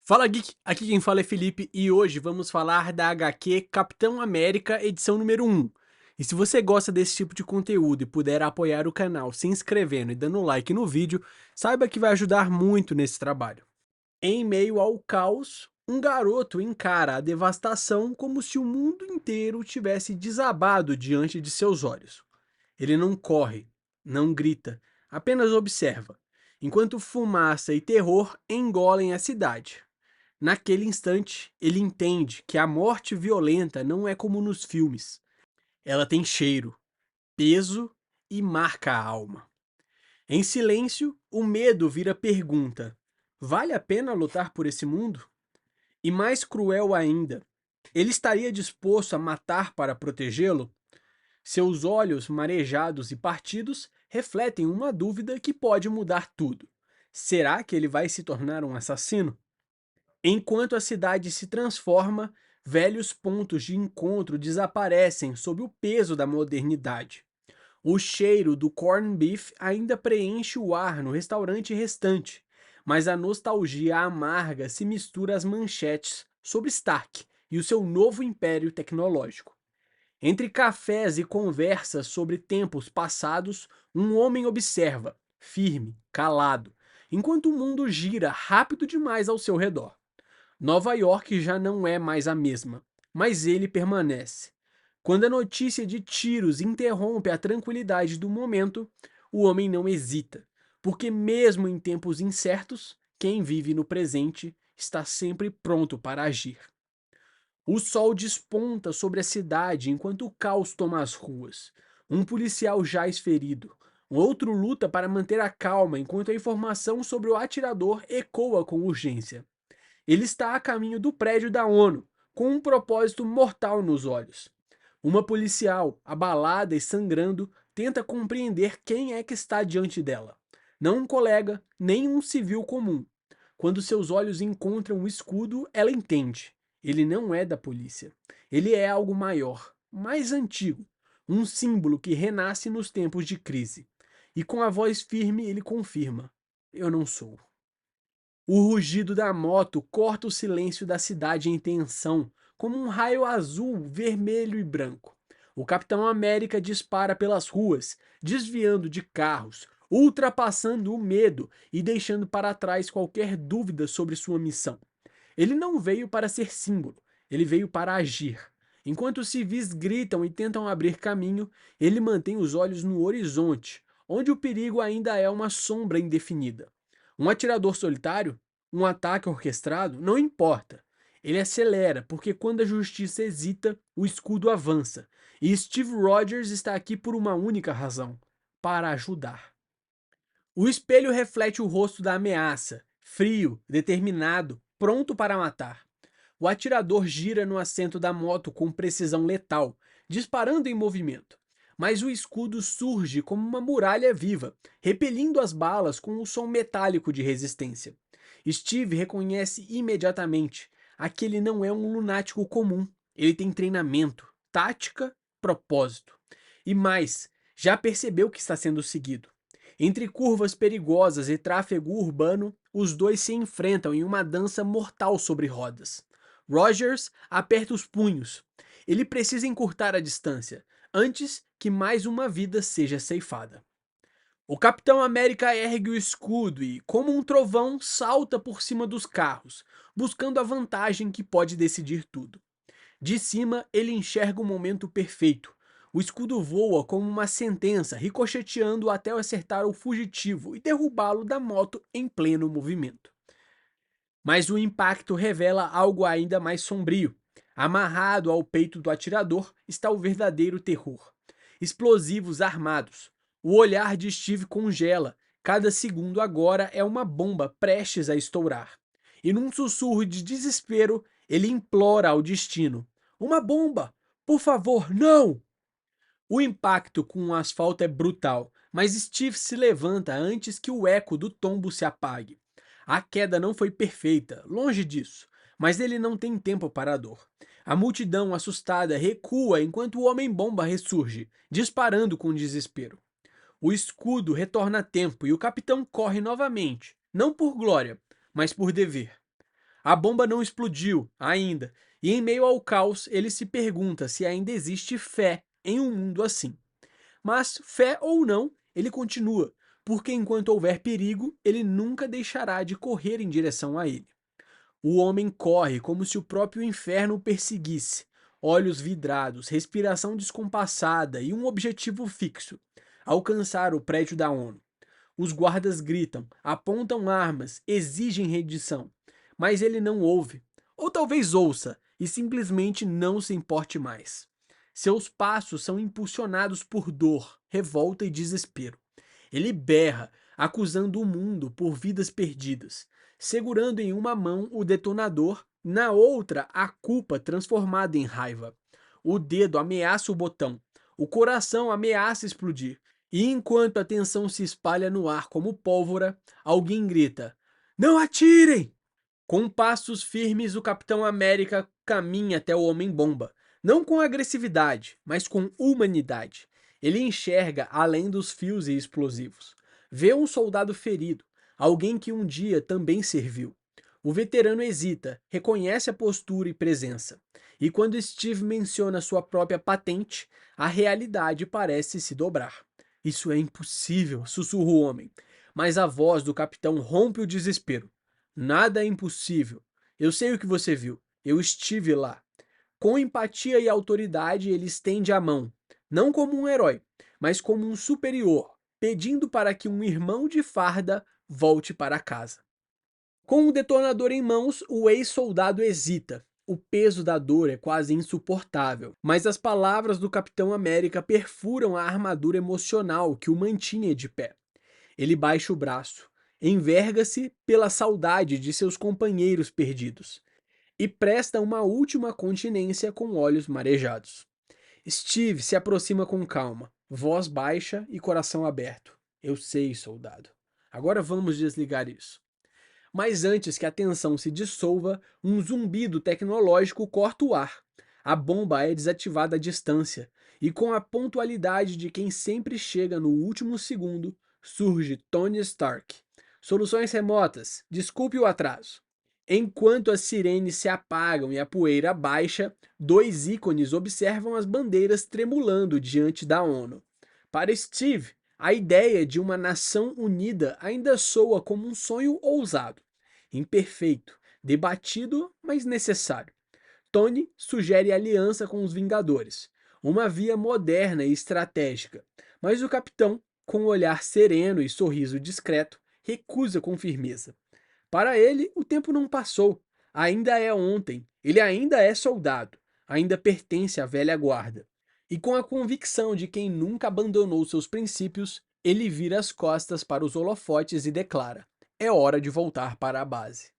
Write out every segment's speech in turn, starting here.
Fala Geek, aqui quem fala é Felipe e hoje vamos falar da HQ Capitão América edição número 1. E se você gosta desse tipo de conteúdo e puder apoiar o canal se inscrevendo e dando like no vídeo, saiba que vai ajudar muito nesse trabalho. Em meio ao caos, um garoto encara a devastação como se o mundo inteiro tivesse desabado diante de seus olhos. Ele não corre, não grita, apenas observa, enquanto fumaça e terror engolem a cidade. Naquele instante, ele entende que a morte violenta não é como nos filmes. Ela tem cheiro, peso e marca a alma. Em silêncio, o medo vira pergunta: vale a pena lutar por esse mundo? E mais cruel ainda, ele estaria disposto a matar para protegê-lo? Seus olhos marejados e partidos refletem uma dúvida que pode mudar tudo. Será que ele vai se tornar um assassino? Enquanto a cidade se transforma, velhos pontos de encontro desaparecem sob o peso da modernidade. O cheiro do corned beef ainda preenche o ar no restaurante restante, mas a nostalgia amarga se mistura às manchetes sobre Stark e o seu novo império tecnológico. Entre cafés e conversas sobre tempos passados, um homem observa, firme, calado, enquanto o mundo gira rápido demais ao seu redor. Nova York já não é mais a mesma, mas ele permanece. Quando a notícia de tiros interrompe a tranquilidade do momento, o homem não hesita, porque mesmo em tempos incertos, quem vive no presente está sempre pronto para agir. O sol desponta sobre a cidade enquanto o caos toma as ruas. Um policial jaz ferido. Outro luta para manter a calma enquanto a informação sobre o atirador ecoa com urgência. Ele está a caminho do prédio da ONU, com um propósito mortal nos olhos. Uma policial, abalada e sangrando, tenta compreender quem é que está diante dela. Não um colega, nem um civil comum. Quando seus olhos encontram o escudo, ela entende. Ele não é da polícia. Ele é algo maior, mais antigo. Um símbolo que renasce nos tempos de crise. E com a voz firme ele confirma: eu não sou. O rugido da moto corta o silêncio da cidade em tensão, como um raio azul, vermelho e branco. O Capitão América dispara pelas ruas, desviando de carros, ultrapassando o medo e deixando para trás qualquer dúvida sobre sua missão. Ele não veio para ser símbolo, ele veio para agir. Enquanto os civis gritam e tentam abrir caminho, ele mantém os olhos no horizonte, onde o perigo ainda é uma sombra indefinida. Um atirador solitário? Um ataque orquestrado? Não importa. Ele acelera, porque quando a justiça hesita, o escudo avança. E Steve Rogers está aqui por uma única razão: para ajudar. O espelho reflete o rosto da ameaça, frio, determinado, pronto para matar. O atirador gira no assento da moto com precisão letal, disparando em movimento. Mas o escudo surge como uma muralha viva, repelindo as balas com um som metálico de resistência. Steve reconhece imediatamente: aquele não é um lunático comum. Ele tem treinamento, tática, propósito. E mais, já percebeu que está sendo seguido. Entre curvas perigosas e tráfego urbano, os dois se enfrentam em uma dança mortal sobre rodas. Rogers aperta os punhos. Ele precisa encurtar a distância, antes que mais uma vida seja ceifada. O Capitão América ergue o escudo e, como um trovão, salta por cima dos carros, buscando a vantagem que pode decidir tudo. De cima, ele enxerga o momento perfeito. O escudo voa como uma sentença, ricocheteando até acertar o fugitivo e derrubá-lo da moto em pleno movimento. Mas o impacto revela algo ainda mais sombrio. Amarrado ao peito do atirador está o verdadeiro terror. Explosivos armados. O olhar de Steve congela. Cada segundo agora é uma bomba prestes a estourar. E num sussurro de desespero, ele implora ao destino: uma bomba! Por favor, não! O impacto com o asfalto é brutal, mas Steve se levanta antes que o eco do tombo se apague. A queda não foi perfeita, longe disso, mas ele não tem tempo para a dor. A multidão assustada recua enquanto o Homem-Bomba ressurge, disparando com desespero. O escudo retorna a tempo e o capitão corre novamente, não por glória, mas por dever. A bomba não explodiu ainda, e em meio ao caos, ele se pergunta se ainda existe fé em um mundo assim. Mas, fé ou não, ele continua, porque enquanto houver perigo, ele nunca deixará de correr em direção a ele. O homem corre como se o próprio inferno o perseguisse. Olhos vidrados, respiração descompassada e um objetivo fixo: alcançar o prédio da ONU. Os guardas gritam, apontam armas, exigem rendição. Mas ele não ouve. Ou talvez ouça e simplesmente não se importe mais. Seus passos são impulsionados por dor, revolta e desespero. Ele berra, acusando o mundo por vidas perdidas, segurando em uma mão o detonador, na outra a culpa transformada em raiva. O dedo ameaça o botão, o coração ameaça explodir, e enquanto a tensão se espalha no ar como pólvora, alguém grita: Não atirem! Com passos firmes, o Capitão América caminha até o Homem-Bomba, não com agressividade, mas com humanidade. Ele enxerga além dos fios e explosivos. Vê um soldado ferido, alguém que um dia também serviu. O veterano hesita, reconhece a postura e presença. E quando Steve menciona sua própria patente, a realidade parece se dobrar. Isso é impossível, sussurra o homem. Mas a voz do capitão rompe o desespero. Nada é impossível. Eu sei o que você viu. Eu estive lá. Com empatia e autoridade, ele estende a mão, não como um herói, mas como um superior, pedindo para que um irmão de farda volte para casa. Com o detonador em mãos, o ex-soldado hesita. O peso da dor é quase insuportável, mas as palavras do Capitão América perfuram a armadura emocional que o mantinha de pé. Ele baixa o braço, enverga-se pela saudade de seus companheiros perdidos e presta uma última continência com olhos marejados. Steve se aproxima com calma, voz baixa e coração aberto. Eu sei, soldado. Agora vamos desligar isso. Mas antes que a tensão se dissolva, um zumbido tecnológico corta o ar. A bomba é desativada à distância, e com a pontualidade de quem sempre chega no último segundo, surge Tony Stark. Soluções remotas, desculpe o atraso. Enquanto as sirenes se apagam e a poeira baixa, dois ícones observam as bandeiras tremulando diante da ONU. Para Steve, a ideia de uma nação unida ainda soa como um sonho ousado, imperfeito, debatido, mas necessário. Tony sugere aliança com os Vingadores, uma via moderna e estratégica, mas o capitão, com um olhar sereno e sorriso discreto, recusa com firmeza. Para ele, o tempo não passou, ainda é ontem, ele ainda é soldado, ainda pertence à velha guarda. E com a convicção de quem nunca abandonou seus princípios, ele vira as costas para os holofotes e declara: é hora de voltar para a base.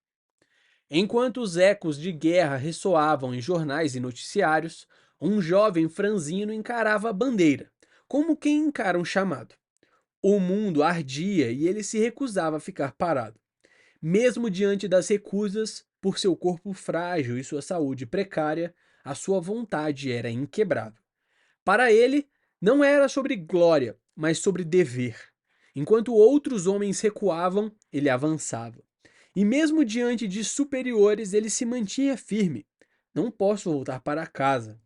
Enquanto os ecos de guerra ressoavam em jornais e noticiários, um jovem franzino encarava a bandeira, como quem encara um chamado. O mundo ardia e ele se recusava a ficar parado. Mesmo diante das recusas, por seu corpo frágil e sua saúde precária, a sua vontade era inquebrável. Para ele, não era sobre glória, mas sobre dever. Enquanto outros homens recuavam, ele avançava. E mesmo diante de superiores, ele se mantinha firme. Não posso voltar para casa.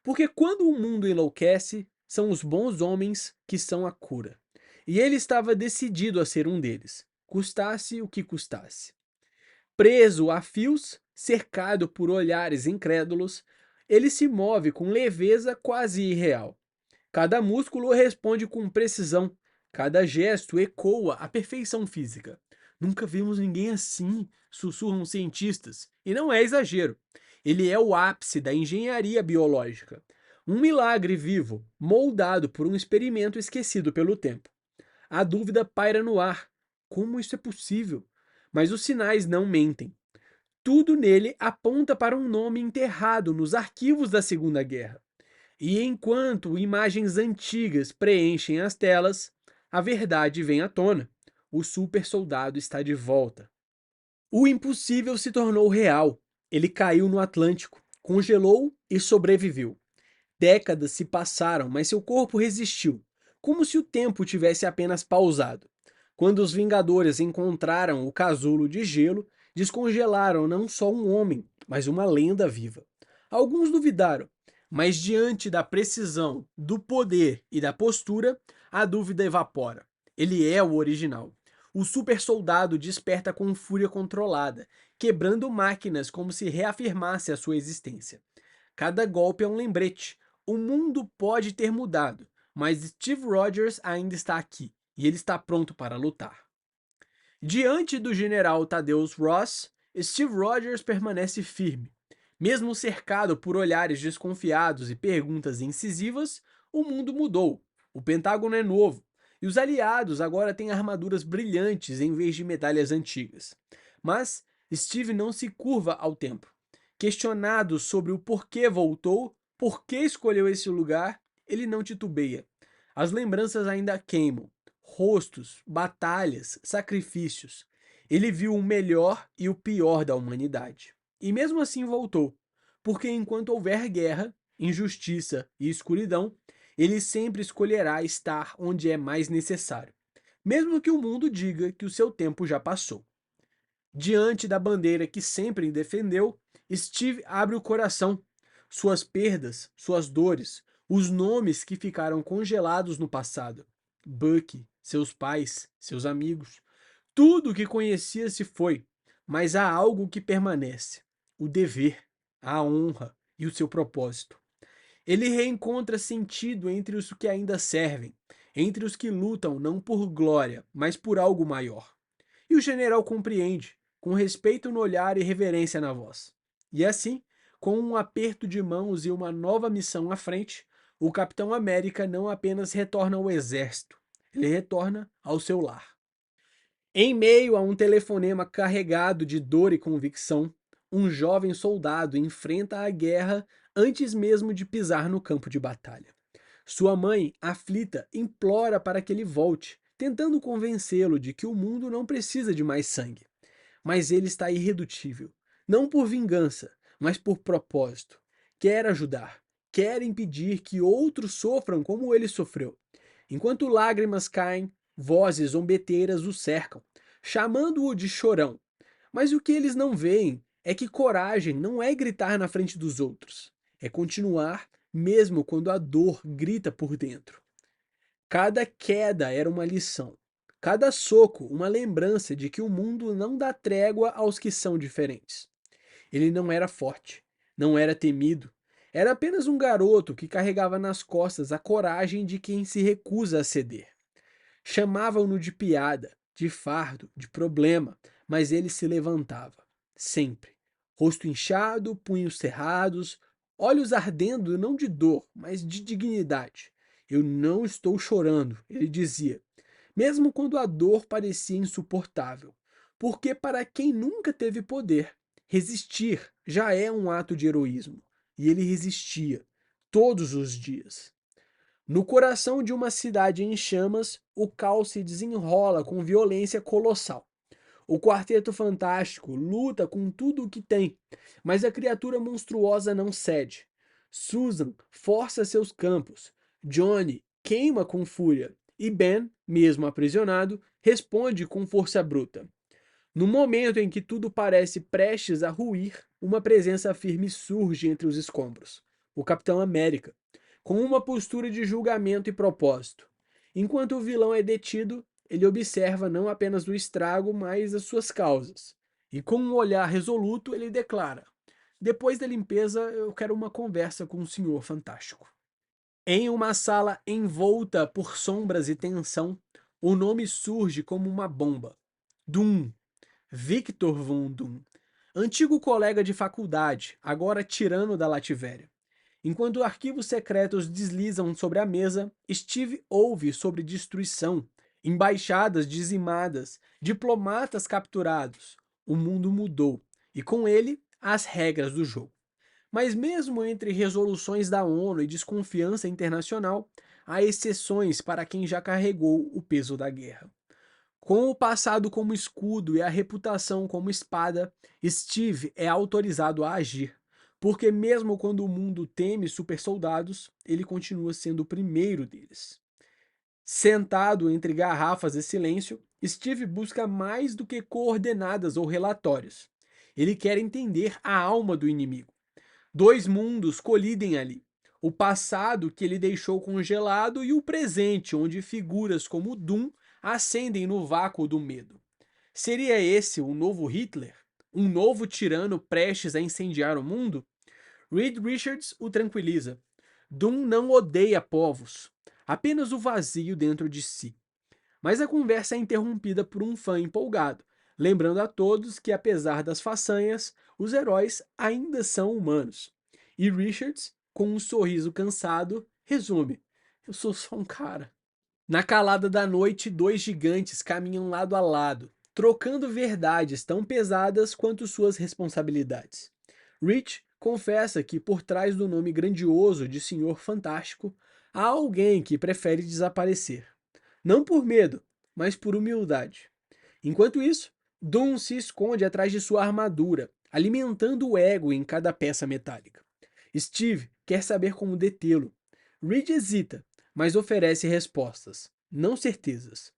Porque quando o mundo enlouquece, são os bons homens que são a cura. E ele estava decidido a ser um deles, custasse o que custasse. Preso a fios, cercado por olhares incrédulos, ele se move com leveza quase irreal. Cada músculo responde com precisão, cada gesto ecoa a perfeição física. Nunca vimos ninguém assim, sussurram cientistas, e não é exagero. Ele é o ápice da engenharia biológica. Um milagre vivo, moldado por um experimento esquecido pelo tempo. A dúvida paira no ar. Como isso é possível? Mas os sinais não mentem. Tudo nele aponta para um nome enterrado nos arquivos da Segunda Guerra. E enquanto imagens antigas preenchem as telas, a verdade vem à tona. O super soldado está de volta. O impossível se tornou real. Ele caiu no Atlântico, congelou e sobreviveu. Décadas se passaram, mas seu corpo resistiu, como se o tempo tivesse apenas pausado. Quando os Vingadores encontraram o casulo de gelo, Descongelaram não só um homem, mas uma lenda viva. Alguns duvidaram, mas diante da precisão, do poder e da postura, a dúvida evapora. Ele é o original. O super soldado desperta com fúria controlada, quebrando máquinas como se reafirmasse a sua existência. Cada golpe é um lembrete. O mundo pode ter mudado, mas Steve Rogers ainda está aqui e ele está pronto para lutar. Diante do general Thaddeus Ross, Steve Rogers permanece firme. Mesmo cercado por olhares desconfiados e perguntas incisivas, o mundo mudou. O Pentágono é novo, e os aliados agora têm armaduras brilhantes em vez de medalhas antigas. Mas Steve não se curva ao tempo. Questionado sobre o porquê voltou, por que escolheu esse lugar, ele não titubeia. As lembranças ainda queimam. Rostos, batalhas, sacrifícios. Ele viu o melhor e o pior da humanidade. E mesmo assim voltou, porque enquanto houver guerra, injustiça e escuridão, ele sempre escolherá estar onde é mais necessário, mesmo que o mundo diga que o seu tempo já passou. Diante da bandeira que sempre defendeu, Steve abre o coração. Suas perdas, suas dores, os nomes que ficaram congelados no passado. Bucky, seus pais, seus amigos. Tudo o que conhecia se foi, mas há algo que permanece: o dever, a honra e o seu propósito. Ele reencontra sentido entre os que ainda servem, entre os que lutam não por glória, mas por algo maior. E o general compreende, com respeito no olhar e reverência na voz. E assim, com um aperto de mãos e uma nova missão à frente, o Capitão América não apenas retorna ao exército, ele retorna ao seu lar. Em meio a um telefonema carregado de dor e convicção, um jovem soldado enfrenta a guerra antes mesmo de pisar no campo de batalha. Sua mãe, aflita, implora para que ele volte, tentando convencê-lo de que o mundo não precisa de mais sangue. Mas ele está irredutível, não por vingança, mas por propósito. Quer ajudar, quer impedir que outros sofram como ele sofreu. Enquanto lágrimas caem, vozes zombeteiras o cercam, chamando-o de chorão. Mas o que eles não veem é que coragem não é gritar na frente dos outros, é continuar mesmo quando a dor grita por dentro. Cada queda era uma lição, cada soco uma lembrança de que o mundo não dá trégua aos que são diferentes. Ele não era forte, não era temido, era apenas um garoto que carregava nas costas a coragem de quem se recusa a ceder. Chamavam-no de piada, de fardo, de problema, mas ele se levantava, sempre. Rosto inchado, punhos cerrados, olhos ardendo não de dor, mas de dignidade. Eu não estou chorando, ele dizia, mesmo quando a dor parecia insuportável. Porque para quem nunca teve poder, resistir já é um ato de heroísmo. E ele resistia, todos os dias. No coração de uma cidade em chamas, o caos se desenrola com violência colossal. O Quarteto Fantástico luta com tudo o que tem, mas a criatura monstruosa não cede. Susan força seus campos, Johnny queima com fúria, e Ben, mesmo aprisionado, responde com força bruta. No momento em que tudo parece prestes a ruir, uma presença firme surge entre os escombros. O Capitão América, com uma postura de julgamento e propósito. Enquanto o vilão é detido, ele observa não apenas o estrago, mas as suas causas. E com um olhar resoluto, ele declara: depois da limpeza, eu quero uma conversa com o Senhor Fantástico. Em uma sala envolta por sombras e tensão, o nome surge como uma bomba. Doom. Victor Von Doom, antigo colega de faculdade, agora tirano da Lativéria. Enquanto arquivos secretos deslizam sobre a mesa, Steve ouve sobre destruição, embaixadas dizimadas, diplomatas capturados. O mundo mudou, e com ele, as regras do jogo. Mas mesmo entre resoluções da ONU e desconfiança internacional, há exceções para quem já carregou o peso da guerra. Com o passado como escudo e a reputação como espada, Steve é autorizado a agir, porque mesmo quando o mundo teme supersoldados, ele continua sendo o primeiro deles. Sentado entre garrafas de silêncio, Steve busca mais do que coordenadas ou relatórios. Ele quer entender a alma do inimigo. Dois mundos colidem ali. O passado que ele deixou congelado e o presente, onde figuras como Doom ascendem no vácuo do medo. Seria esse o novo Hitler? Um novo tirano prestes a incendiar o mundo? Reed Richards o tranquiliza. Doom não odeia povos, apenas o vazio dentro de si. Mas a conversa é interrompida por um fã empolgado, lembrando a todos que, apesar das façanhas, os heróis ainda são humanos. E Richards, com um sorriso cansado, resume: Eu sou só um cara. Na calada da noite, dois gigantes caminham lado a lado, trocando verdades tão pesadas quanto suas responsabilidades. Rich confessa que, por trás do nome grandioso de Senhor Fantástico, há alguém que prefere desaparecer. Não por medo, mas por humildade. Enquanto isso, Doom se esconde atrás de sua armadura, alimentando o ego em cada peça metálica. Steve quer saber como detê-lo. Reed hesita, mas oferece respostas, não certezas.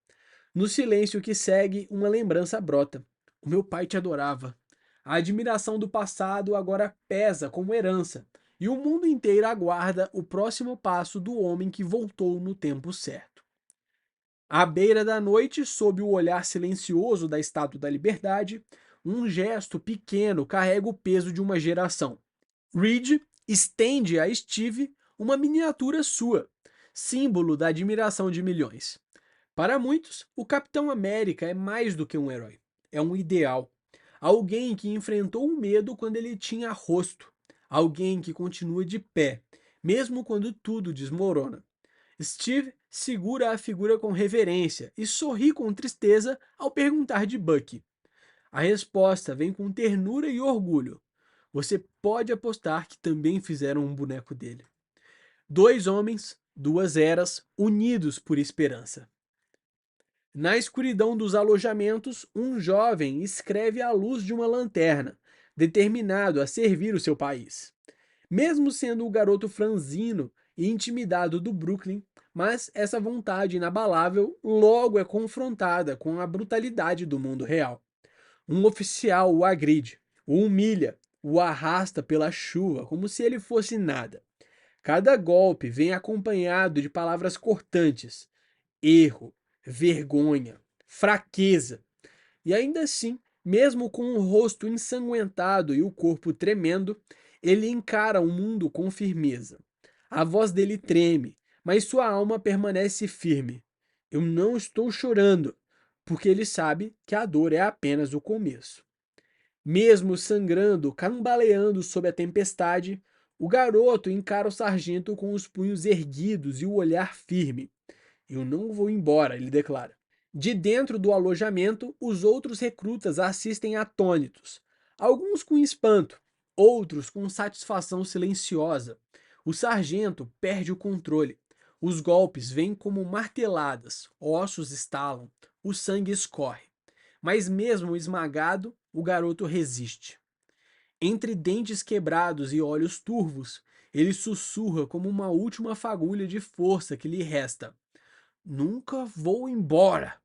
No silêncio que segue, uma lembrança brota. O meu pai te adorava. A admiração do passado agora pesa como herança, e o mundo inteiro aguarda o próximo passo do homem que voltou no tempo certo. À beira da noite, sob o olhar silencioso da Estátua da Liberdade, um gesto pequeno carrega o peso de uma geração. Reed estende a Steve uma miniatura sua, símbolo da admiração de milhões. Para muitos, o Capitão América é mais do que um herói. É um ideal. Alguém que enfrentou o medo quando ele tinha rosto. Alguém que continua de pé, mesmo quando tudo desmorona. Steve segura a figura com reverência e sorri com tristeza ao perguntar de Bucky. A resposta vem com ternura e orgulho. Você pode apostar que também fizeram um boneco dele. Dois homens, duas eras, unidos por esperança. Na escuridão dos alojamentos, um jovem escreve à luz de uma lanterna, determinado a servir o seu país. Mesmo sendo o garoto franzino e intimidado do Brooklyn, mas essa vontade inabalável logo é confrontada com a brutalidade do mundo real. Um oficial o agride, o humilha, o arrasta pela chuva como se ele fosse nada. Cada golpe vem acompanhado de palavras cortantes: erro, vergonha, fraqueza. E ainda assim, mesmo com o rosto ensanguentado e o corpo tremendo, ele encara o mundo com firmeza. A voz dele treme, mas sua alma permanece firme. Eu não estou chorando, porque ele sabe que a dor é apenas o começo. Mesmo sangrando, cambaleando sob a tempestade, o garoto encara o sargento com os punhos erguidos e o olhar firme. Eu não vou embora, ele declara. De dentro do alojamento, os outros recrutas assistem atônitos, alguns com espanto, outros com satisfação silenciosa. O sargento perde o controle. Os golpes vêm como marteladas, ossos estalam, o sangue escorre. Mas mesmo esmagado, o garoto resiste. Entre dentes quebrados e olhos turvos, ele sussurra como uma última fagulha de força que lhe resta: Nunca vou embora.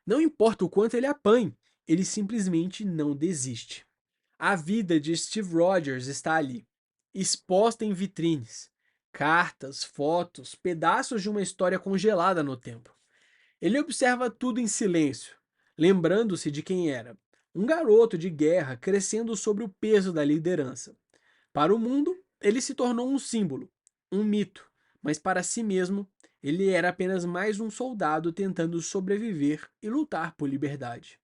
Não importa o quanto ele apanhe, ele simplesmente não desiste. A vida de Steve Rogers está ali, exposta em vitrines, cartas, fotos, pedaços de uma história congelada no tempo. Ele observa tudo em silêncio, lembrando-se de quem era. Um garoto de guerra crescendo sobre o peso da liderança. Para o mundo, ele se tornou um símbolo, um mito, mas para si mesmo, ele era apenas mais um soldado tentando sobreviver e lutar por liberdade.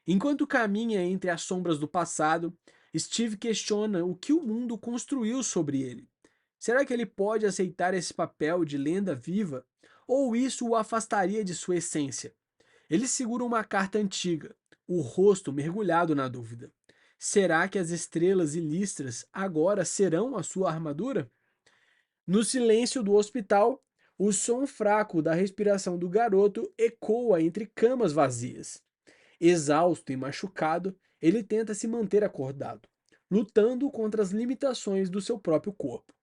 Enquanto caminha entre as sombras do passado, Steve questiona o que o mundo construiu sobre ele. Será que ele pode aceitar esse papel de lenda viva? Ou isso o afastaria de sua essência? Ele segura uma carta antiga, o rosto mergulhado na dúvida. Será que as estrelas e listras agora serão a sua armadura? No silêncio do hospital, o som fraco da respiração do garoto ecoa entre camas vazias. Exausto e machucado, ele tenta se manter acordado, lutando contra as limitações do seu próprio corpo.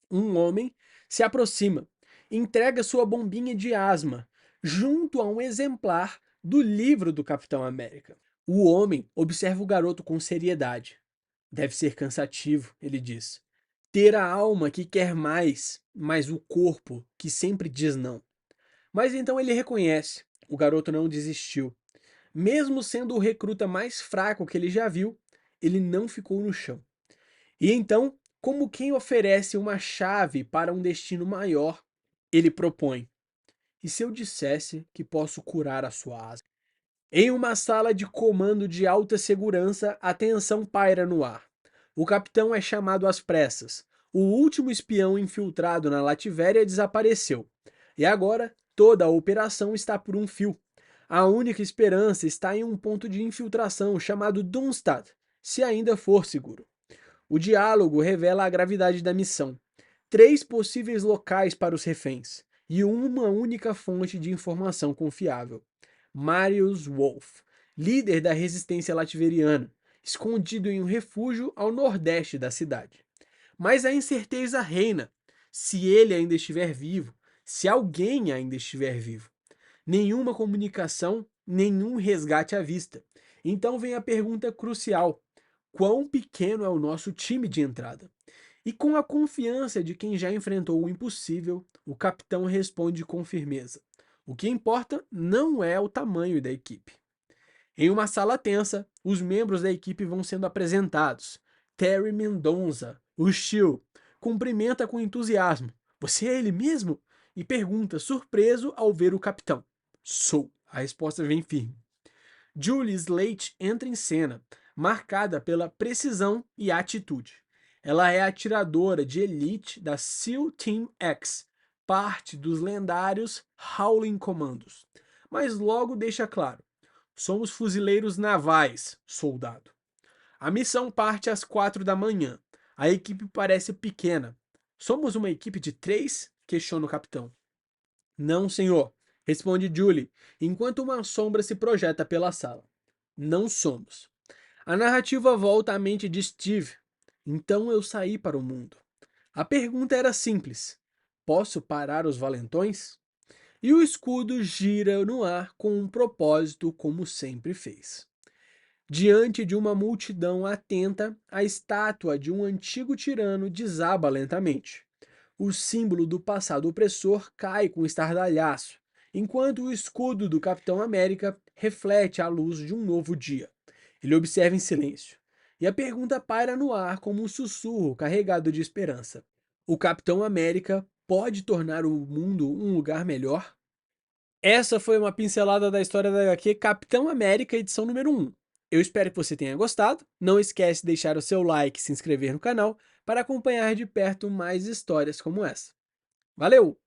Um homem se aproxima, entrega sua bombinha de asma, junto a um exemplar do livro do Capitão América. O homem observa o garoto com seriedade. Deve ser cansativo, ele diz. Ter a alma que quer mais, mas o corpo que sempre diz não. Mas então ele reconhece: o garoto não desistiu. Mesmo sendo o recruta mais fraco que ele já viu, ele não ficou no chão. E então, como quem oferece uma chave para um destino maior, ele propõe: e se eu dissesse que posso curar a sua asa? Em uma sala de comando de alta segurança, a tensão paira no ar. O capitão é chamado às pressas. O último espião infiltrado na Lativéria desapareceu. E agora, toda a operação está por um fio. A única esperança está em um ponto de infiltração chamado Dunstad, se ainda for seguro. O diálogo revela a gravidade da missão. 3 possíveis locais para os reféns e uma única fonte de informação confiável. Marius Wolff, líder da resistência lativeriana, escondido em um refúgio ao nordeste da cidade. Mas a incerteza reina: se ele ainda estiver vivo, se alguém ainda estiver vivo. Nenhuma comunicação, nenhum resgate à vista. Então vem a pergunta crucial: quão pequeno é o nosso time de entrada? E com a confiança de quem já enfrentou o impossível, o capitão responde com firmeza: o que importa não é o tamanho da equipe. Em uma sala tensa, os membros da equipe vão sendo apresentados. Terry Mendonça, o Steel, cumprimenta com entusiasmo: você é ele mesmo? E pergunta, surpreso ao ver o capitão: sou. A resposta vem firme. Julie Slate entra em cena, marcada pela precisão e atitude. Ela é atiradora de elite da SEAL Team X, parte dos lendários Howling Commandos. Mas logo deixa claro: somos fuzileiros navais, soldado. A missão parte às 4 da manhã. A equipe parece pequena. Somos uma equipe de 3? Questiona o capitão. Não, senhor, responde Julie, enquanto uma sombra se projeta pela sala. Não somos. A narrativa volta à mente de Steve. Então eu saí para o mundo. A pergunta era simples: posso parar os valentões? E o escudo gira no ar com um propósito, como sempre fez. Diante de uma multidão atenta, a estátua de um antigo tirano desaba lentamente. O símbolo do passado opressor cai com estardalhaço, enquanto o escudo do Capitão América reflete a luz de um novo dia. Ele observa em silêncio, e a pergunta paira no ar como um sussurro carregado de esperança: o Capitão América pode tornar o mundo um lugar melhor? Essa foi uma pincelada da história da HQ Capitão América, edição número 1. Eu espero que você tenha gostado. Não esquece de deixar o seu like e se inscrever no canal para acompanhar de perto mais histórias como essa. Valeu!